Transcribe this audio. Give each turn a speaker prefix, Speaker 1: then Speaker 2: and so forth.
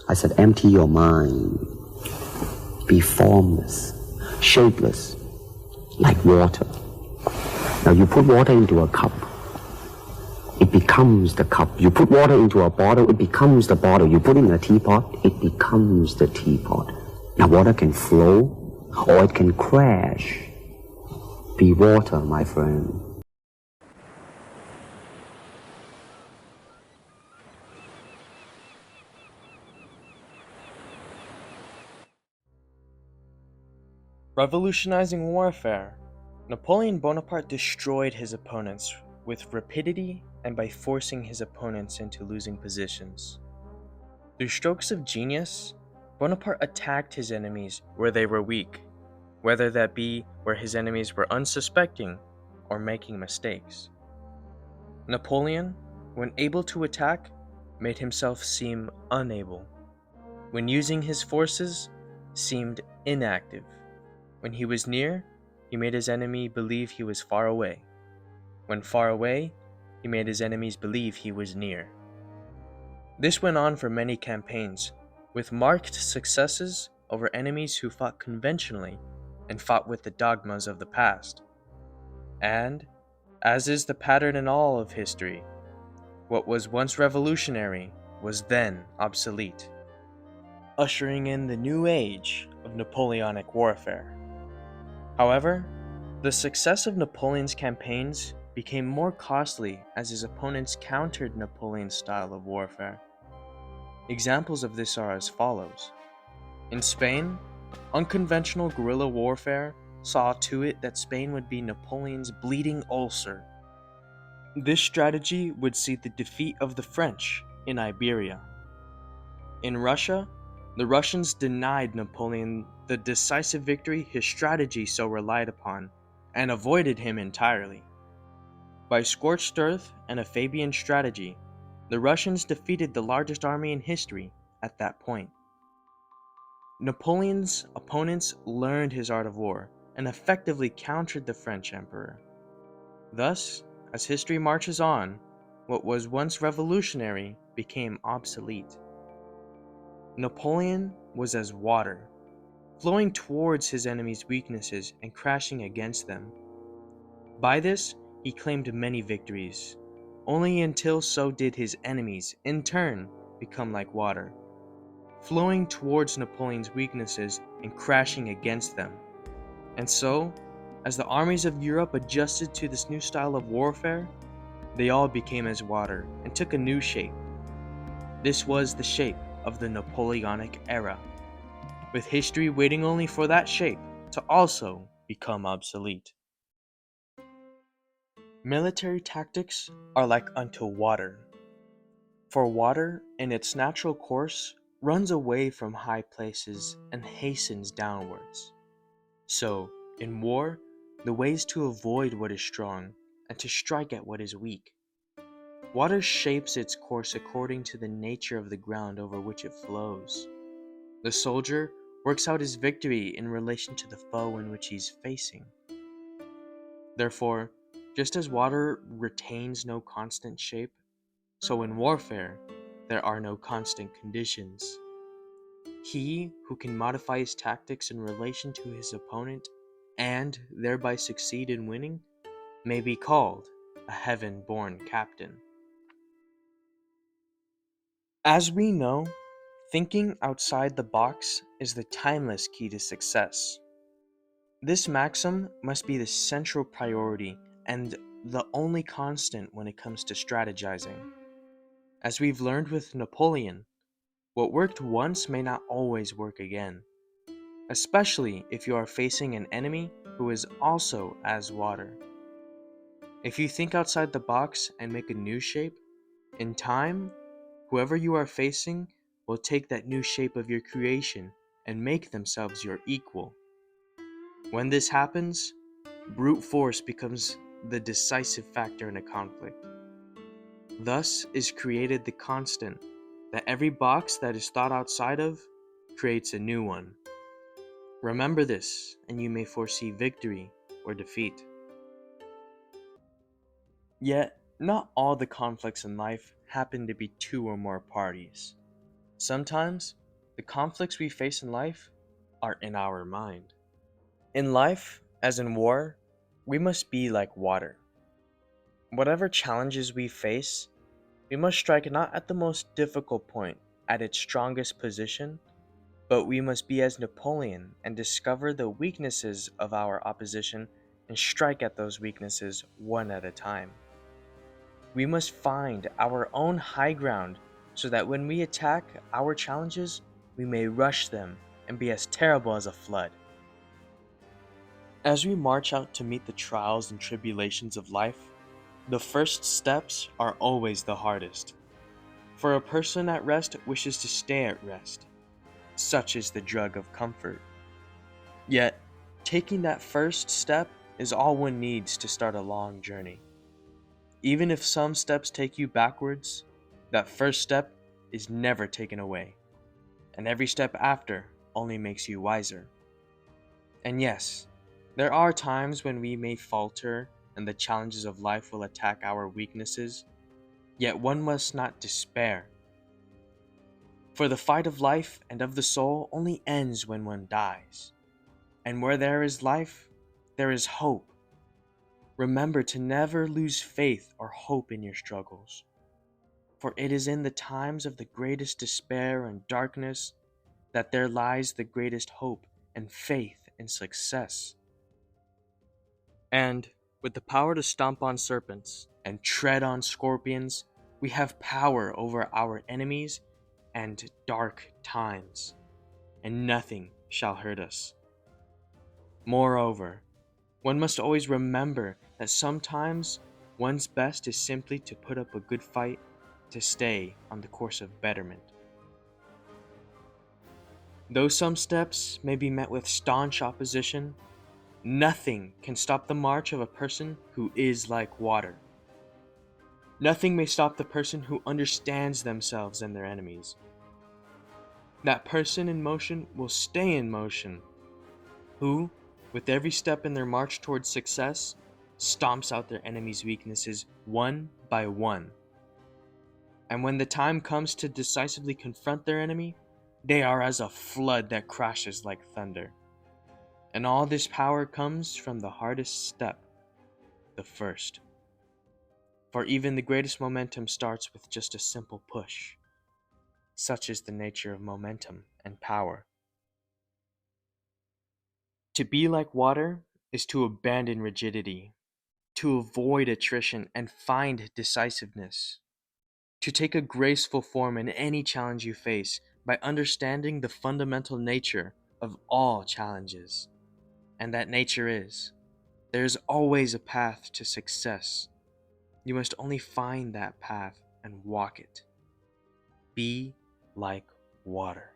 Speaker 1: I said, empty your mind. Be formless, shapeless, like water. Now you put water into a cup, it becomes the cup. You put water into a bottle, it becomes the bottle. You put it in a teapot, it becomes the teapot. Now water can flow or it can crash. Be water, my friend.
Speaker 2: Revolutionizing warfare, Napoleon Bonaparte destroyed his opponents with rapidity and by forcing his opponents into losing positions. Through strokes of genius, Bonaparte attacked his enemies where they were weak, whether that be where his enemies were unsuspecting or making mistakes. Napoleon, when able to attack, made himself seem unable. When using his forces, seemed inactive. When he was near, he made his enemy believe he was far away. When far away, he made his enemies believe he was near. This went on for many campaigns, with marked successes over enemies who fought conventionally and fought with the dogmas of the past. And, as is the pattern in all of history, what was once revolutionary was then obsolete, ushering in the new age of Napoleonic warfare. However, the success of Napoleon's campaigns became more costly as his opponents countered Napoleon's style of warfare. Examples of this are as follows. In Spain, unconventional guerrilla warfare saw to it that Spain would be Napoleon's bleeding ulcer. This strategy would see the defeat of the French in Iberia. In Russia, the Russians denied Napoleon the decisive victory his strategy so relied upon, and avoided him entirely. By scorched earth and a Fabian strategy, the Russians defeated the largest army in history at that point. Napoleon's opponents learned his art of war and effectively countered the French emperor. Thus, as history marches on, what was once revolutionary became obsolete. Napoleon was as water, flowing towards his enemies' weaknesses and crashing against them. By this, he claimed many victories, only until so did his enemies, in turn, become like water, flowing towards Napoleon's weaknesses and crashing against them. And so, as the armies of Europe adjusted to this new style of warfare, they all became as water and took a new shape. This was the shape of the Napoleonic era, with history waiting only for that shape to also become obsolete. Military tactics are like unto water. For water, in its natural course, runs away from high places and hastens downwards. So, in war, the way is to avoid what is strong and to strike at what is weak. Water shapes its course according to the nature of the ground over which it flows. The soldier works out his victory in relation to the foe in which he is facing. Therefore, just as water retains no constant shape, so in warfare, there are no constant conditions. He who can modify his tactics in relation to his opponent and thereby succeed in winning may be called a heaven-born captain. As we know, thinking outside the box is the timeless key to success. This maxim must be the central priority and the only constant when it comes to strategizing. As we've learned with Napoleon, what worked once may not always work again, especially if you are facing an enemy who is also as water. If you think outside the box and make a new shape, in time, whoever you are facing will take that new shape of your creation and make themselves your equal. When this happens, brute force becomes the decisive factor in a conflict. Thus is created the constant that every box that is thought outside of creates a new one. Remember this, and you may foresee victory or defeat. Yet, not all the conflicts in life happen to be two or more parties. Sometimes, the conflicts we face in life are in our mind. In life, as in war, we must be like water. Whatever challenges we face, we must strike not at the most difficult point, at its strongest position, but we must be as Napoleon and discover the weaknesses of our opposition and strike at those weaknesses one at a time. We must find our own high ground so that when we attack our challenges, we may rush them and be as terrible as a flood. As we march out to meet the trials and tribulations of life, the first steps are always the hardest. For a person at rest wishes to stay at rest. Such is the drug of comfort. Yet, taking that first step is all one needs to start a long journey. Even if some steps take you backwards, that first step is never taken away, and every step after only makes you wiser. And yes, there are times when we may falter and the challenges of life will attack our weaknesses, yet one must not despair. For the fight of life and of the soul only ends when one dies. And where there is life, there is hope. Remember to never lose faith or hope in your struggles. For it is in the times of the greatest despair and darkness that there lies the greatest hope and faith in success. And with the power to stomp on serpents and tread on scorpions, we have power over our enemies and dark times, and nothing shall hurt us. Moreover, one must always remember that sometimes one's best is simply to put up a good fight to stay on the course of betterment. Though some steps may be met with staunch opposition, nothing can stop the march of a person who is like water. Nothing may stop the person who understands themselves and their enemies. That person in motion will stay in motion, who, with every step in their march towards success, stomps out their enemies' weaknesses one by one. And when the time comes to decisively confront their enemy, they are as a flood that crashes like thunder. And all this power comes from the hardest step, the first. For even the greatest momentum starts with just a simple push. Such is the nature of momentum and power. To be like water is to abandon rigidity, to avoid attrition and find decisiveness, to take a graceful form in any challenge you face by understanding the fundamental nature of all challenges. And that nature is, there is always a path to success. You must only find that path and walk it. Be like water.